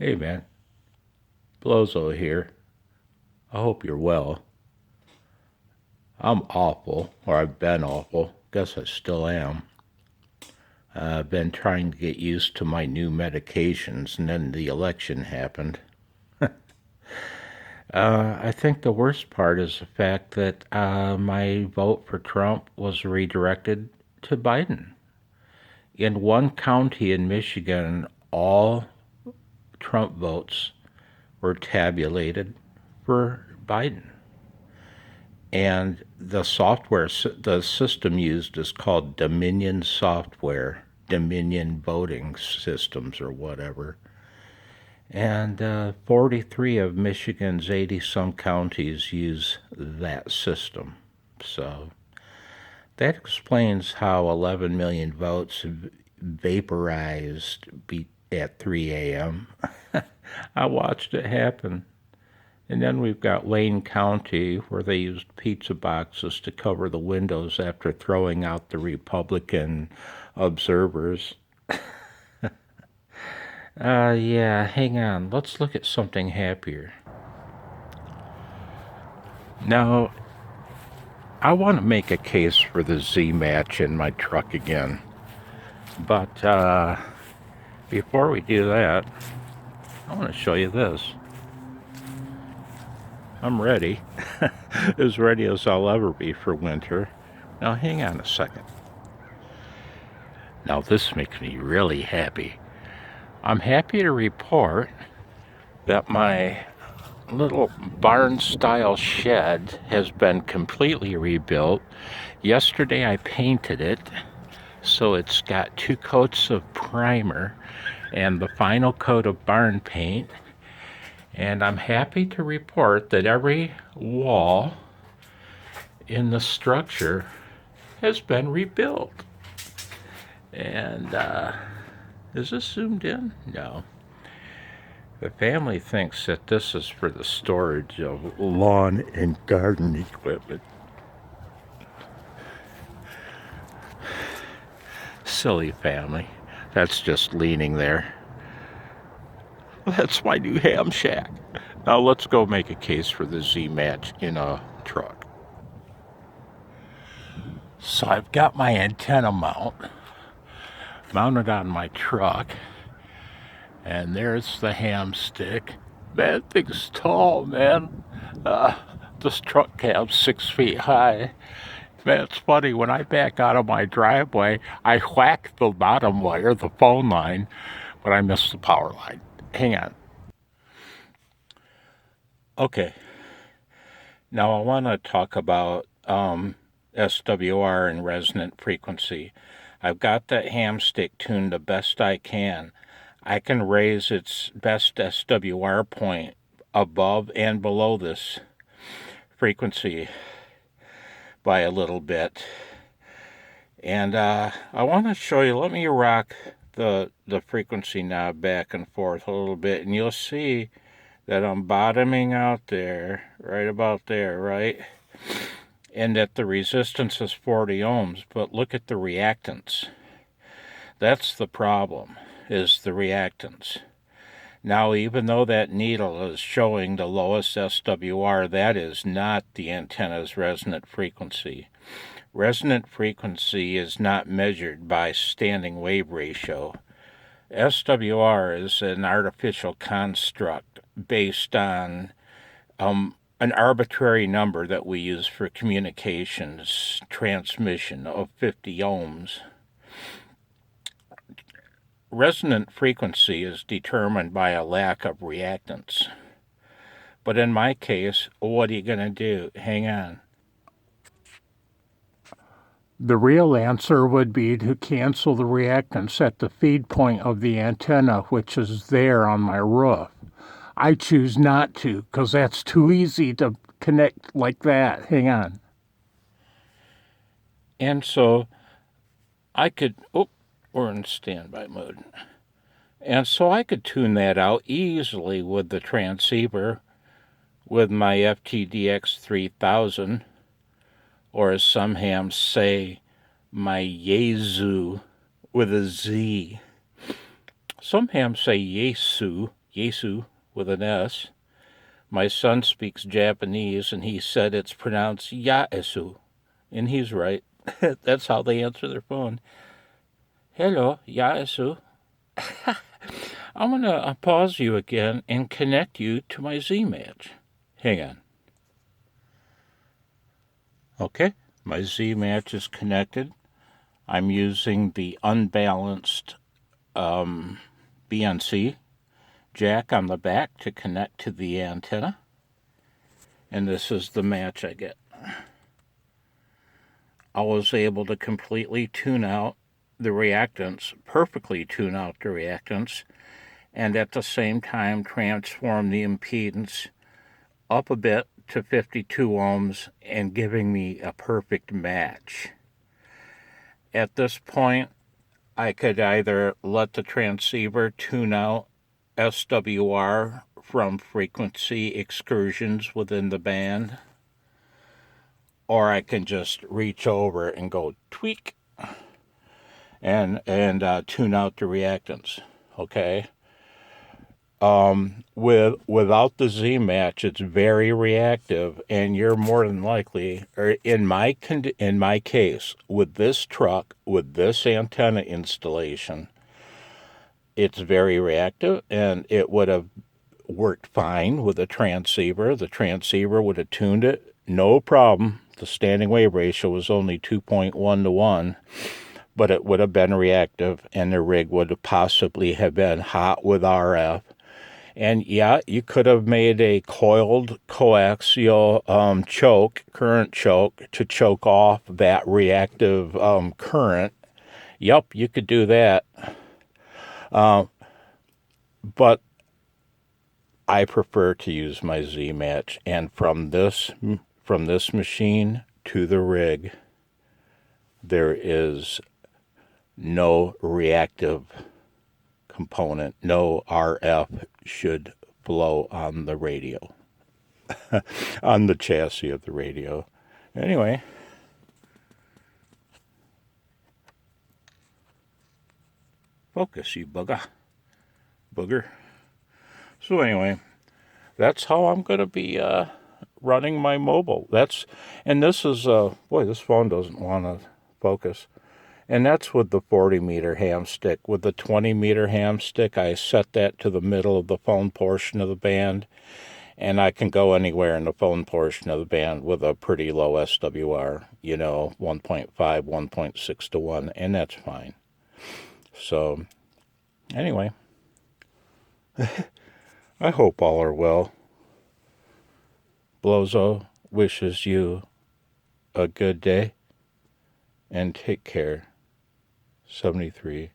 Hey man, Blozo here. I hope you're well. I'm awful, or I've been awful. Guess I still am. I've been trying to get used to my new medications, and then the election happened. I think the worst part is the fact that my vote for Trump was redirected to Biden. In one county in Michigan, all Trump votes were tabulated for Biden. And the system used is called Dominion software, Dominion voting systems or whatever. And 43 of Michigan's 80 some counties use that system. So that explains how 11 million votes vaporized at 3 a.m. I watched it happen. And then we've got Lane County, where they used pizza boxes to cover the windows after throwing out the Republican observers. Yeah, hang on. Let's look at something happier. Now, I want to make a case for the Z match in my truck again. But before we do that, I want to show you this. I'm ready. As ready as I'll ever be for winter. Now, hang on a second. Now, this makes me really happy. I'm happy to report that my little barn-style shed has been completely rebuilt. Yesterday, I painted it, so it's got 2 coats of primer and the final coat of barn paint. And I'm happy to report that every wall in the structure has been rebuilt. And is this zoomed in? No. The family thinks that this is for the storage of lawn and garden equipment. Silly family. That's just leaning there. That's my new ham shack. Now let's go make a case for the Z match in a truck. So I've got my antenna mounted on my truck, and there's the Hamstick. Man, thing's tall, man. This truck cab's 6 feet high. Man, it's funny, when I back out of my driveway, I whack the bottom wire, the phone line, but I missed the power line. Hang on. Okay. Now I want to talk about SWR and resonant frequency. I've got that Hamstick tuned the best I can. I can raise its best SWR point above and below this frequency by a little bit. And I want to show you, let me rock the frequency knob back and forth a little bit, and you'll see that I'm bottoming out there, right about there, right? And that the resistance is 40 ohms, but look at the reactance. That's the problem, is the reactance. Now, even though that needle is showing the lowest SWR, that is not the antenna's resonant frequency. Resonant frequency is not measured by standing wave ratio. SWR is an artificial construct based on an arbitrary number that we use for communications transmission of 50 ohms. Resonant frequency is determined by a lack of reactance. But in my case, what are you going to do? Hang on. The real answer would be to cancel the reactance at the feed point of the antenna, which is there on my roof. I choose not to, because that's too easy to connect like that. Hang on. And so I could, we're in standby mode. And so I could tune that out easily with the transceiver, with my FTDX 3000, or as some hams say, my Yaesu with a Z. Some hams say Yaesu, Yaesu with an S. My son speaks Japanese, and he said it's pronounced Yaesu. And he's right. That's how they answer their phone. Hello, Yaesu. I'm going to pause you again and connect you to my Z match. Hang on. Okay, my Z match is connected. I'm using the unbalanced BNC jack on the back to connect to the antenna. And this is the match I get. I was able to completely tune out the reactance, perfectly tune out the reactance, and at the same time transform the impedance up a bit to 52 ohms and giving me a perfect match. At this point, I could either let the transceiver tune out SWR from frequency excursions within the band, or I can just reach over and go tweak and tune out the reactance. Okay. Without the Z match, it's very reactive, and you're more than likely, or in my case, with this truck, with this antenna installation, it's very reactive, and it would have worked fine with a transceiver. The transceiver would have tuned it, no problem. The standing wave ratio was only 2.1 to 1, but it would have been reactive, and the rig would have possibly have been hot with RF. And yeah, you could have made a coiled coaxial current choke to choke off that reactive current. Yep, you could do that. But I prefer to use my Z match, and from this machine to the rig, there is no reactive component, no RF should flow on the radio, on the chassis of the radio. Anyway, focus, you booger. So anyway, that's how I'm going to be running my mobile. And this is, boy, this phone doesn't want to focus. And that's with the 40-meter hamstick. With the 20-meter hamstick, I set that to the middle of the phone portion of the band, and I can go anywhere in the phone portion of the band with a pretty low SWR, 1.5, 1.6 to 1, and that's fine. So, anyway, I hope all are well. Blozo wishes you a good day, and take care. 73.